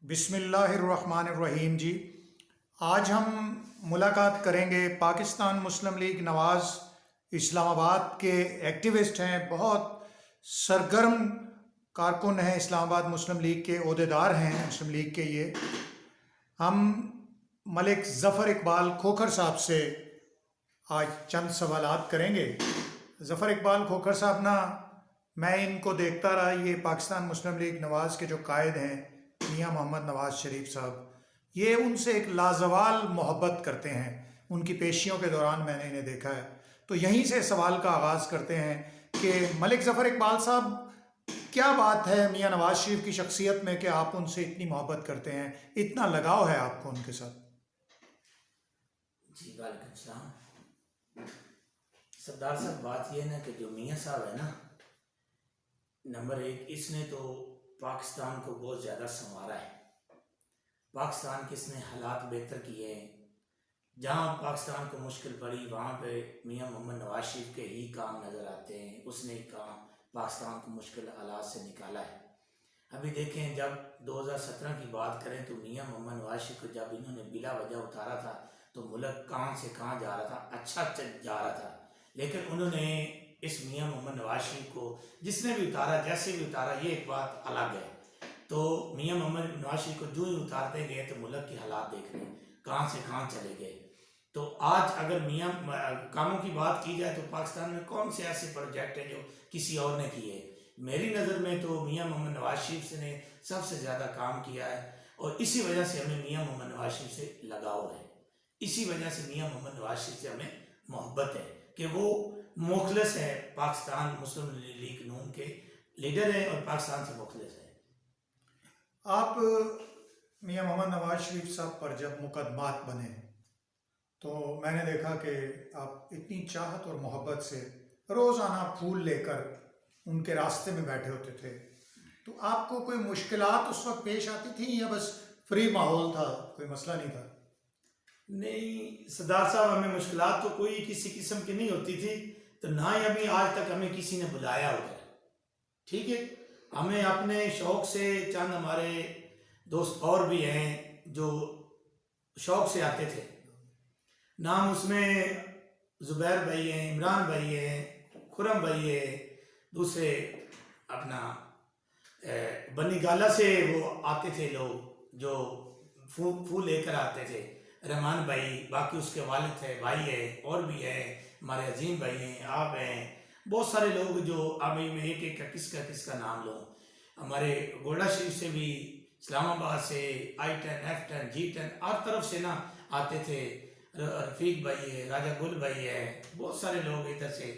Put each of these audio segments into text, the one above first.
بسم اللہ الرحمن الرحیم جی، آج ہم ملاقات کریں گے پاکستان مسلم لیگ نواز اسلام آباد کے ایکٹیوسٹ ہیں، بہت سرگرم کارکن ہیں، اسلام آباد مسلم لیگ کے عہدیدار ہیں مسلم لیگ کے۔ ہم ملک ظفر اقبال کھوکھر صاحب سے آج چند سوالات کریں گے۔ ظفر اقبال کھوکھر صاحب میں ان کو دیکھتا رہا، یہ پاکستان مسلم لیگ نواز کے جو قائد ہیں میاں محمد نواز شریف صاحب، یہ ان سے ایک لازوال محبت کرتے ہیں۔ ان کی پیشیوں کے دوران میں نے انہیں دیکھا ہے، تو یہیں سے سوال کا آغاز کرتے ہیں کہ ملک ظفر اقبال صاحب، کیا بات ہے میاں نواز شریف کی شخصیت میں کہ آپ ان سے اتنی محبت کرتے ہیں، اتنا لگاؤ ہے آپ کو ان کے ساتھ؟ جی وعلیکم السلام۔ سردار صاحب، بات یہ ہے نا کہ جو میاں صاحب ہے نا، نمبر ایک، اس نے تو پاکستان کو بہت زیادہ سنوارا ہے۔ پاکستان کے اس نے حالات بہتر کیے ہیں۔ جہاں پاکستان کو مشکل پڑی وہاں پہ میاں محمد نواز شریف کے ہی کام نظر آتے ہیں۔ اس نے ہی کام پاکستان کو مشکل حالات سے نکالا ہے۔ ابھی دیکھیں، جب 2017 کی بات کریں تو میاں محمد نواز شریف کو جب انہوں نے بلا وجہ اتارا تھا تو ملک کہاں سے کہاں جا رہا تھا، اچھا جا رہا تھا، لیکن انہوں نے اس میاں محمد نواز شریف کو جس نے بھی اتارا، جیسے بھی اتارا، یہ ایک بات الگ ہے۔ تو میاں محمد نواز شریف کو جو ہی اتارتے گئے تو ملک کی حالات دیکھ لیں کہاں سے کہاں چلے گئے۔ تو آج اگر میاں کاموں کی بات کی جائے تو پاکستان میں کون سے ایسے پروجیکٹ ہیں جو کسی اور نے کیے؟ میری نظر میں تو میاں محمد نواز شریف سے نے سب سے زیادہ کام کیا ہے، اور اسی وجہ سے ہمیں میاں محمد نواز شریف سے لگاؤ ہے۔ اسی وجہ سے میاں محمد نواز شریف سے ہمیں محبت ہے کہ وہ مخلص ہے، پاکستان مسلم لیگ نون کے لیڈر ہیں اور پاکستان سے مخلص ہے۔ آپ میاں محمد نواز شریف صاحب پر جب مقدمات بنے تو میں نے دیکھا کہ آپ اتنی چاہت اور محبت سے روزانہ پھول لے کر ان کے راستے میں بیٹھے ہوتے تھے، تو آپ کو کوئی مشکلات اس وقت پیش آتی تھیں یا بس فری ماحول تھا، کوئی مسئلہ نہیں تھا؟ نہیں سردار صاحب، ہمیں مشکلات تو کوئی کسی قسم کی نہیں ہوتی تھی، تو نہ ہی ابھی آج تک ہمیں کسی نے بلایا ہوتا ہے، ٹھیک ہے۔ ہمیں اپنے شوق سے، چند ہمارے دوست اور بھی ہیں جو شوق سے آتے تھے، نام اس میں زبیر بھائی ہیں، عمران بھائی ہیں، خرم بھائی ہے، دوسرے اپنا بنی گالا سے وہ آتے تھے لوگ جو پھول لے کر آتے تھے، رحمان بھائی، باقی اس کے والد تھے، بھائی ہیں، اور بھی ہیں ہمارے عظیم بھائی ہیں، آپ ہیں، بہت سارے لوگ جو ابھی میں ایک ایک کس کا نام لوں۔ ہمارے گوڑا شریف سے بھی، اسلام آباد سے، I-10 F-10 G-10 ہر طرف سے نا آتے تھے۔ رفیق بھائی ہے، راجہ گل بھائی ہے، بہت سارے لوگ ادھر سے،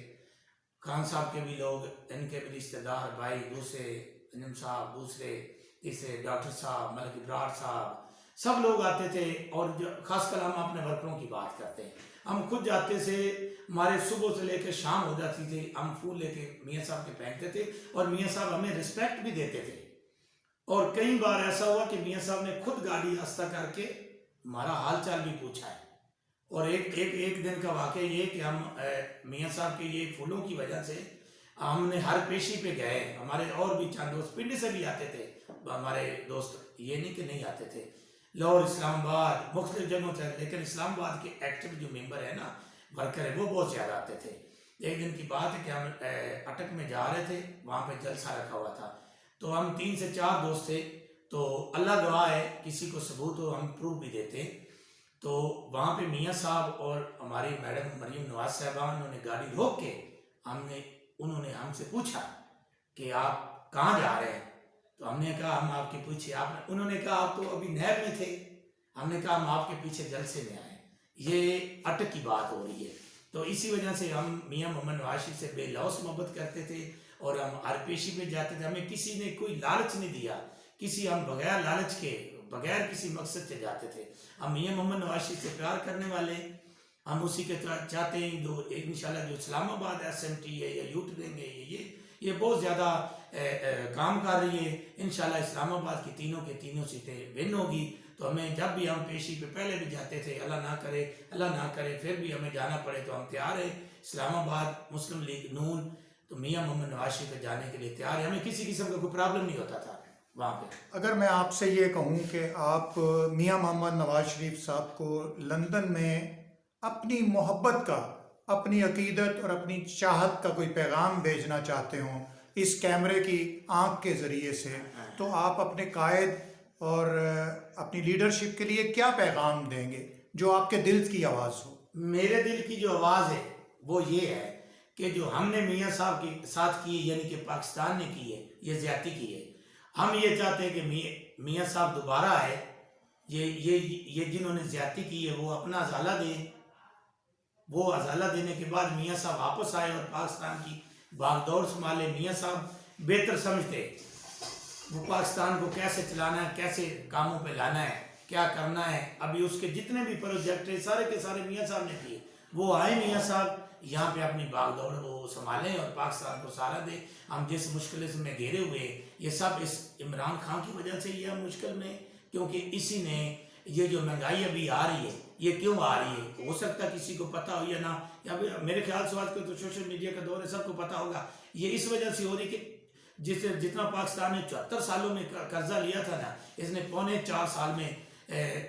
خان صاحب کے بھی لوگ، ان کے بھی رشتہ دار بھائی، دوسرے انم صاحب، دوسرے تیسرے ڈاکٹر صاحب، ملک ابرار صاحب، سب لوگ آتے تھے۔ اور جو خاص کر ہم اپنے ورکروں کی بات کرتے ہیں، ہم خود جاتے سے، ہمارے صبح سے لے کے شام ہو جاتی تھی، ہم پھول لے کے میاں صاحب کے پھینکتے تھے، اور میاں صاحب ہمیں رسپیکٹ بھی دیتے تھے۔ اور کئی بار ایسا ہوا کہ میاں صاحب نے خود گاڑی راستہ کر کے ہمارا حال چال بھی پوچھا ہے۔ اور ایک دن کا واقعہ یہ کہ ہم میاں صاحب کے یہ پھولوں کی وجہ سے ہم نے ہر پیشی پہ گئے، ہمارے اور بھی چند دوست پنڈی سے بھی آتے تھے، ہمارے دوست، یہ نہیں کہ نہیں آتے تھے، لاہور، اسلام آباد، مختلف جگہوں سے، لیکن اسلام آباد کے ایکٹیو جو ممبر ہیں نا، ورکر ہیں، وہ بہت زیادہ آتے تھے۔ ایک دن کی بات ہے کہ ہم اٹک میں جا رہے تھے، وہاں پہ جلسہ رکھا ہوا تھا، تو ہم 3 سے 4 دوست تھے، تو اللہ گواہ ہے، کسی کو ثبوت ہو ہم پروف بھی دیتے۔ تو وہاں پہ میاں صاحب اور ہماری میڈم مریم نواز صاحبہ، انہوں نے گاڑی روک کے انہوں نے ہم سے پوچھا کہ آپ کہاں جا رہے ہیں؟ تو ہم نے کہا ہم آپ کے پیچھے، انہوں نے کہا آپ تو ابھی نہر میں تھے، ہم نے کہا ہم آپ کے پیچھے جلسے میں آئے۔ یہ اٹک کی بات ہو رہی ہے۔ تو اسی وجہ سے ہم میاں محمد نواز شریف سے بے لوث محبت کرتے تھے، اور ہم ہر پیشی پہ جاتے تھے، ہمیں کسی نے کوئی لالچ نہیں دیا، ہم بغیر لالچ کے، بغیر کسی مقصد سے جاتے تھے۔ ہم میاں محمد نواز شریف سے پیار کرنے والے، ہم اسی کے چاہتے ہیں جو انشاءاللہ جو اسلام آباد SMT ہے یا یوتھ ونگ ہے، یہ بہت زیادہ کام کر رہی ہے۔ انشاءاللہ اسلام آباد کی تینوں سیٹیں ون ہوگی، تو ہمیں جب بھی ہم پیشی پہ پہلے بھی جاتے تھے، اللہ نہ کرے پھر بھی ہمیں جانا پڑے تو ہم تیار ہیں۔ اسلام آباد مسلم لیگ نون تو میاں محمد نواز شریف پہ جانے کے لیے تیار ہے، ہمیں کسی قسم کا کوئی پرابلم نہیں ہوتا تھا۔ وہاں پہ. اگر میں آپ سے یہ کہوں کہ آپ میاں محمد نواز شریف صاحب کو لندن میں اپنی محبت کا، اپنی عقیدت اور اپنی چاہت کا کوئی پیغام بھیجنا چاہتے ہوں اس کیمرے کی آنکھ کے ذریعے سے، تو آپ اپنے قائد اور اپنی لیڈرشپ کے لیے کیا پیغام دیں گے جو آپ کے دل کی آواز ہو؟ میرے دل کی جو آواز ہے وہ یہ ہے کہ جو ہم نے میاں صاحب کے ساتھ کی، یعنی کہ پاکستان نے کی ہے، یہ زیادتی کی ہے. ہم یہ چاہتے ہیں کہ میاں صاحب دوبارہ آئے، یہ جنہوں نے زیادتی کی ہے وہ اپنا ازالہ دیں. وہ ازالہ دینے کے بعد میاں صاحب واپس آئے اور پاکستان کی باغ دوڑ سنبھالے. میاں صاحب بہتر سمجھتے وہ پاکستان کو کیسے چلانا ہے، کیسے کاموں پہ لانا ہے، کیا کرنا ہے. ابھی اس کے جتنے بھی پروجیکٹ ہیں سارے کے سارے میاں صاحب نے کیے. وہ آئے میاں صاحب یہاں پہ اپنی باغ دوڑ کو سنبھالیں اور پاکستان کو سہارا دیں. ہم جس مشکل سے میں گھیرے ہوئے یہ سب اس عمران خان کی وجہ سے یہ مشکل میں، کیونکہ اسی نے یہ جو مہنگائی ابھی آ رہی ہے یہ کیوں آ رہی ہے. ہو سکتا ہے کسی کو پتہ ہو یا نہ، یا میرے خیال سے آج کل تو سوشل میڈیا کا دور ہے، سب کو پتہ ہوگا. یہ اس وجہ سے ہو رہی کہ جتنا پاکستان نے 74 سالوں میں قرضہ لیا تھا نا، اس نے پونے 4 سال میں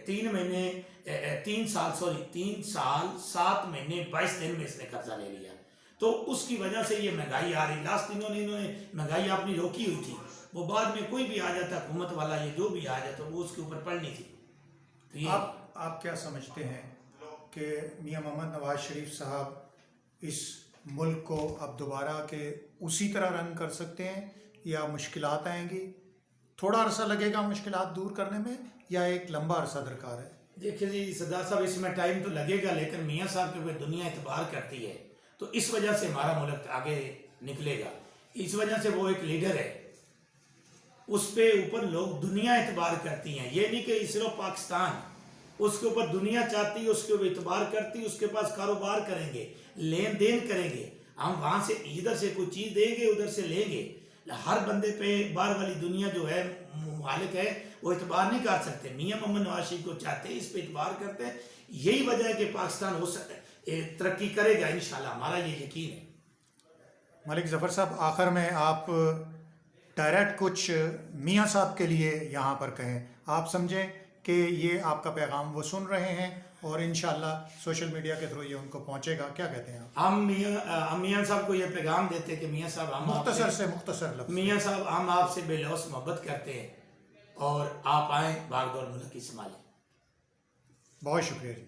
3 سال 7 مہینے 22 دن میں اس نے قرضہ لے لیا. تو اس کی وجہ سے یہ مہنگائی آ رہی. لاسٹ دنوں نے انہوں نے مہنگائی اپنی روکی ہوئی تھی، وہ بعد میں کوئی بھی آ جاتا حکومت والا، یہ جو بھی آ جاتا وہ اس کے اوپر پڑنی تھی. تو یہ آپ کیا سمجھتے ہیں کہ میاں محمد نواز شریف صاحب اس ملک کو اب دوبارہ کے اسی طرح رن کر سکتے ہیں یا مشکلات آئیں گی؟ تھوڑا عرصہ لگے گا مشکلات دور کرنے میں یا ایک لمبا عرصہ درکار ہے؟ دیکھیں جی سردار صاحب، اس میں ٹائم تو لگے گا، لیکن میاں صاحب کے اوپر دنیا اعتبار کرتی ہے، تو اس وجہ سے ہمارا ملک آگے نکلے گا. اس وجہ سے وہ ایک لیڈر ہے، اس پہ اوپر لوگ دنیا اعتبار کرتی ہیں. یہ نہیں کہ صرف پاکستان، اس کے اوپر دنیا چاہتی ہے، اس کے اوپر اعتبار کرتی ہے، اس کے پاس کاروبار کریں گے، لین دین کریں گے. ہم وہاں سے ادھر سے کوئی چیز دیں گے، ادھر سے لیں گے. ہر بندے پہ باہر والی دنیا جو ہے مالک ہے وہ اعتبار نہیں کر سکتے. میاں محمد نواز شریف کو چاہتے ہیں، اس پہ اعتبار کرتے ہیں. یہی وجہ ہے کہ پاکستان ہو سکتا ہے ترقی کرے گا انشاءاللہ، ہمارا یہ یقین ہے. ملک ظفر صاحب، آخر میں آپ ڈائریکٹ کچھ میاں صاحب کے لیے یہاں پر کہیں. آپ سمجھیں کہ یہ آپ کا پیغام وہ سن رہے ہیں اور انشاءاللہ سوشل میڈیا کے تھرو یہ ان کو پہنچے گا. کیا کہتے ہیں آپ؟ ہم میاں صاحب کو یہ پیغام دیتے ہیں کہ میاں صاحب ہم مختصر لفظ. میاں صاحب ہم آپ سے بے لوث محبت کرتے ہیں اور آپ آئیں باغ دور ملک کی سنبھالیں. بہت شکریہ جی.